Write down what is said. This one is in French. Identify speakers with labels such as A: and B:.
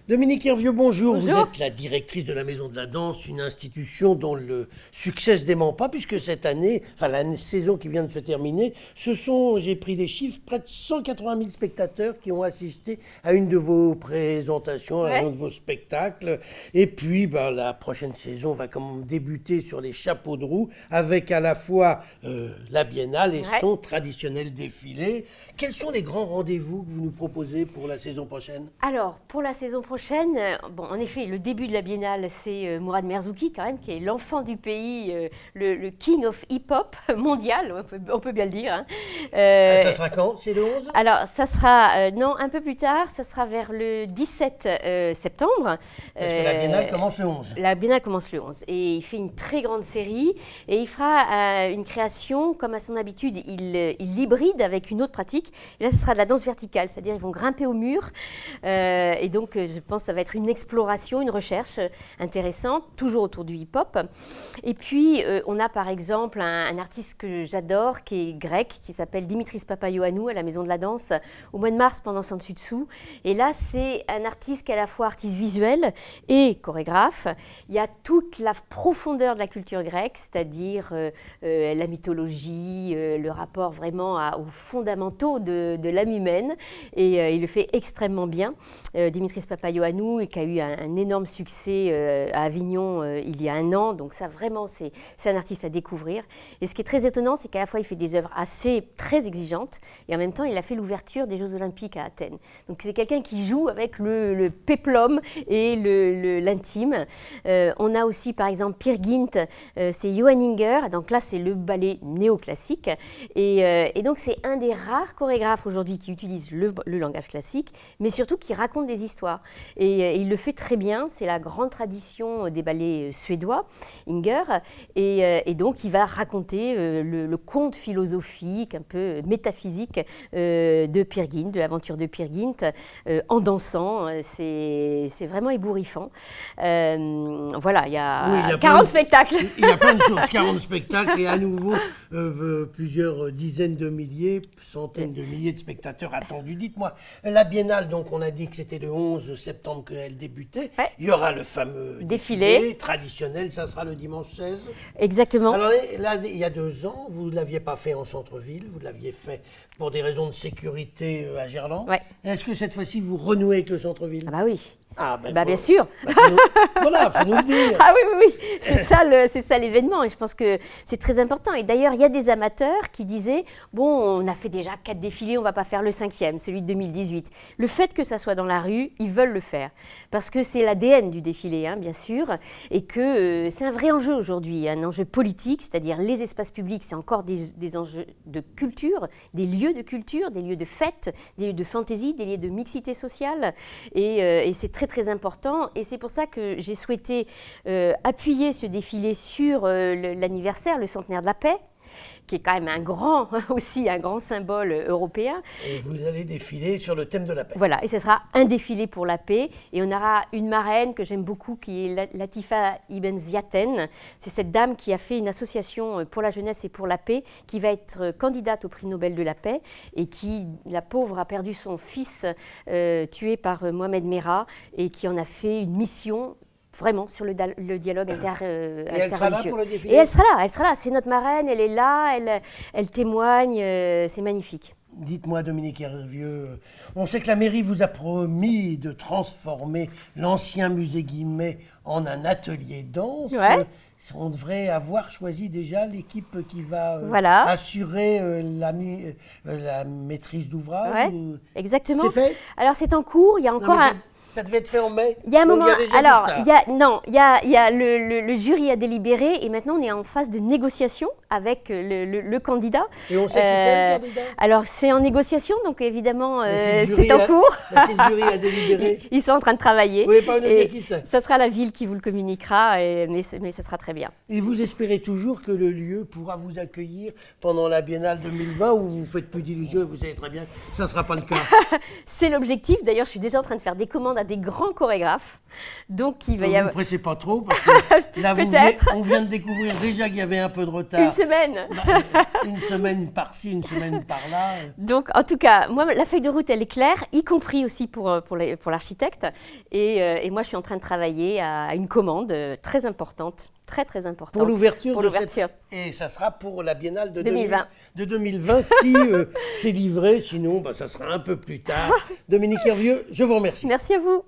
A: Dominique Hervieux, bonjour.
B: Bonjour.
A: Vous êtes la directrice de la Maison de la Danse, une institution dont le succès se dément pas, puisque cette année, enfin la saison qui vient de se terminer, ce sont, j'ai pris des chiffres, près de 180 000 spectateurs qui ont assisté à une de vos présentations, à un de vos spectacles. Et puis, la prochaine saison va débuter sur les chapeaux de roue, avec à la fois la Biennale et son traditionnel défilé. Quels sont les grands rendez-vous que vous nous proposez pour la saison prochaine ?
B: Alors, pour la saison prochaine, en effet, le début de la Biennale, c'est Mourad Merzouki, quand même, qui est l'enfant du pays, le king of hip-hop mondial, on peut bien le dire. Hein.
A: Ça sera quand? C'est le 11?
B: Alors, ça sera, non, un peu plus tard, ça sera vers le 17 septembre.
A: Parce que la Biennale commence le 11.
B: La Biennale commence le 11. Et il fait une très grande série. Et il fera une création, comme à son habitude, il l'hybride avec une autre pratique. Et là, ce sera de la danse verticale, c'est-à-dire ils vont grimper au mur. Et donc, je pense que ça va être une exploration, une recherche intéressante, toujours autour du hip-hop. Et puis, on a par exemple un artiste que j'adore, qui est grec, qui s'appelle Dimitris Papaioannou, à la Maison de la Danse, au mois de mars pendant Sansutsu. Et là, c'est un artiste qui est à la fois artiste visuel et chorégraphe. Il y a toute la profondeur de la culture grecque, c'est-à-dire la mythologie, le rapport vraiment aux fondamentaux de l'âme humaine. Et il le fait extrêmement bien. Dimitris Papaioannou, qui a eu un énorme succès à Avignon il y a un an. Donc ça, vraiment, c'est un artiste à découvrir. Et ce qui est très étonnant, c'est qu'à la fois, il fait des œuvres très exigeantes et en même temps, il a fait l'ouverture des Jeux Olympiques à Athènes. Donc c'est quelqu'un qui joue avec le péplum et l'intime. On a aussi, par exemple, Peer Gynt, c'est Johan Inger. Donc là, c'est le ballet néoclassique. Et donc, c'est un des rares chorégraphes aujourd'hui qui utilise le langage classique, mais surtout qui raconte des histoires. Et il le fait très bien. C'est la grande tradition des ballets suédois, Inger. Et donc, il va raconter le conte philosophique, un peu métaphysique de Peer Gynt, de l'aventure de Peer Gynt, en dansant. C'est vraiment ébouriffant. Voilà, il y a 40 spectacles.
A: Il y a plein de choses, 40 spectacles et à nouveau plusieurs dizaines de milliers, centaines de milliers de spectateurs attendus. Dites-moi, la Biennale, donc on a dit que c'était le 11 septembre qu'elle débutait. Ouais. Il y aura le fameux défilé traditionnel, ça sera le dimanche 16.
B: Exactement.
A: Alors là, il y a 2 ans, vous ne l'aviez pas fait en centre-ville, vous l'aviez fait pour des raisons de sécurité à Gerland. Ouais. Est-ce que cette fois-ci, vous renouez avec le centre-ville?
B: Ah bah oui.
A: Ah,
B: bien sûr.
A: Faut nous le dire.
B: Ah oui. C'est ça l'événement. Et je pense que c'est très important. Et d'ailleurs, il y a des amateurs qui disaient, on a fait déjà 4 défilés, on ne va pas faire le 5e, celui de 2018. Le fait que ça soit dans la rue, ils veulent le faire. Parce que c'est l'ADN du défilé, hein, bien sûr. Et que c'est un vrai enjeu aujourd'hui, un enjeu politique, c'est-à-dire les espaces publics, c'est encore des enjeux de culture, des lieux de fête, des lieux de fantaisie, des lieux de mixité sociale. Et c'est très important, et c'est pour ça que j'ai souhaité appuyer ce défilé sur l'anniversaire, le centenaire de la paix, qui est quand même un grand symbole européen.
A: Et vous allez défiler sur le thème de la paix.
B: Voilà, et ce sera un défilé pour la paix, et on aura une marraine que j'aime beaucoup, qui est Latifa Ibn Ziaten. C'est cette dame qui a fait une association pour la jeunesse et pour la paix, qui va être candidate au prix Nobel de la paix, et qui, la pauvre, a perdu son fils tué par Mohamed Merah, et qui en a fait une mission vraiment sur le dialogue interreligieux.
A: Et elle sera là pour le défilé?
B: Et elle sera là, c'est notre marraine, elle est là, elle témoigne, c'est magnifique.
A: Dites-moi, Dominique Hervieux, on sait que la mairie vous a promis de transformer l'ancien musée Guimet en un atelier danse.
B: Ouais.
A: On devrait avoir choisi déjà l'équipe qui va assurer la maîtrise d'ouvrage.
B: Ouais, exactement.
A: C'est fait?
B: Alors c'est en cours, il y a encore
A: Ça devait être fait en mai.
B: Il y a un moment. Alors, il y a le jury a délibéré et maintenant on est en phase de négociation avec le candidat.
A: Et on sait qui c'est le candidat?
B: Alors c'est en négociation, donc évidemment c'est en cours.
A: Si le jury a délibéré.
B: Ils sont en train de travailler.
A: Vous ne pouvez pas nous dire qui c'est?
B: Ça sera la ville qui vous le communiquera, mais ça sera très bien.
A: Et vous espérez toujours que le lieu pourra vous accueillir pendant la Biennale 2020 ou vous faites plus d'illusions et vous savez très bien que ça ne sera pas le cas?
B: C'est l'objectif. D'ailleurs, je suis déjà en train de faire des commandes à des grands chorégraphes. Donc, il va y
A: Ne vous
B: avoir
A: pressez pas trop, parce que là,
B: Peut-être.
A: on vient de découvrir déjà qu'il y avait un peu de retard.
B: une semaine.
A: Une semaine par-ci, une semaine par-là.
B: Donc, en tout cas, moi, la feuille de route, elle est claire, y compris aussi pour l'architecte. Et moi, je suis en train de travailler à une commande très importante, très, très importante.
A: Pour l'ouverture.
B: Pour l'ouverture.
A: Et ça sera pour la Biennale de
B: 2020.
A: De 2020, si c'est livré. Sinon, ça sera un peu plus tard. Dominique Hervieux, je vous remercie.
B: Merci à vous.